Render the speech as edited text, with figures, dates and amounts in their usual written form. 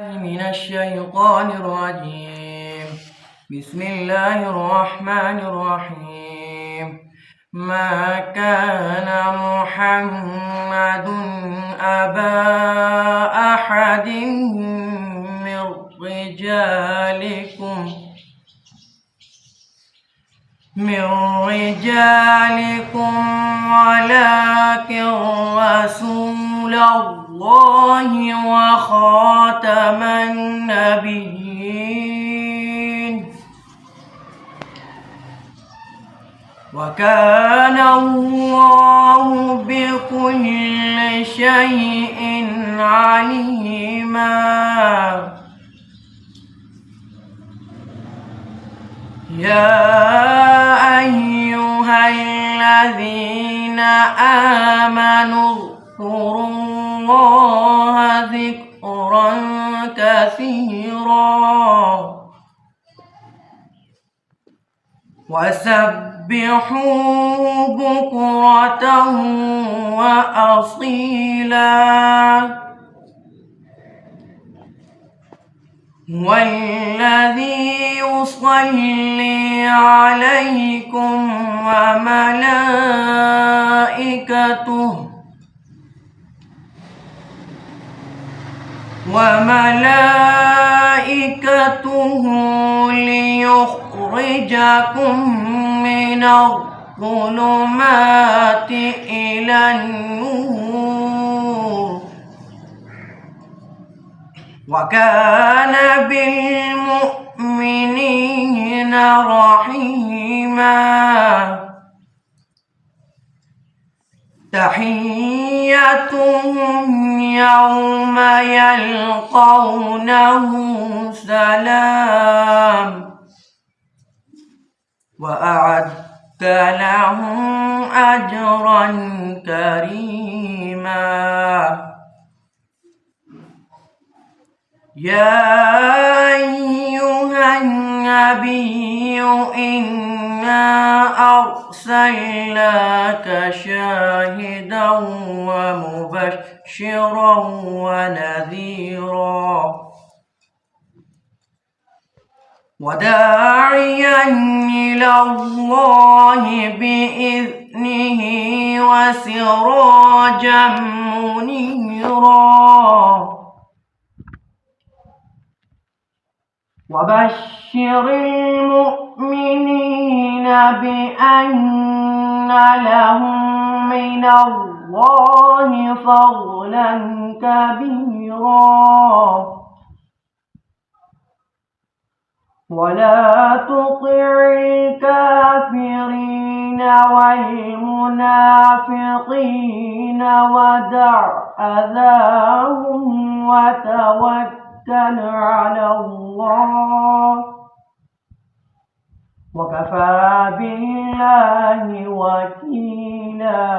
من الشيطان الرجيم. بسم الله الرحمن الرحيم. ما كان محمد أبا أحد من رجالكم ولكن رسول الله وخاتم النبيين وكان الله بكل شيء عليما. يا أيها الذين آمنوا اذكروا الله ذكرا كثيرا وسبحوه بكرة وأصيلا. والذي يصلي عليكم وملائكته ليخرجكم من الظلمات إلى النور وكان بالمؤمنين رحيما. تحيتهم يوم يلقونه سلام وأعد لهم أجرا كريما. يا أيها النبي إنا أرسلناك شاهدا ومبشرا ونذيرا وداعيا إلى الله بإذنه وسراجا منيرا. وبشر المؤمنين بأن لهم من الله فضلا كبيرا. ولا تطع الكافرين والمنافقين ودع أذاهم وتوكل على الله وكفى بالله وكيلا.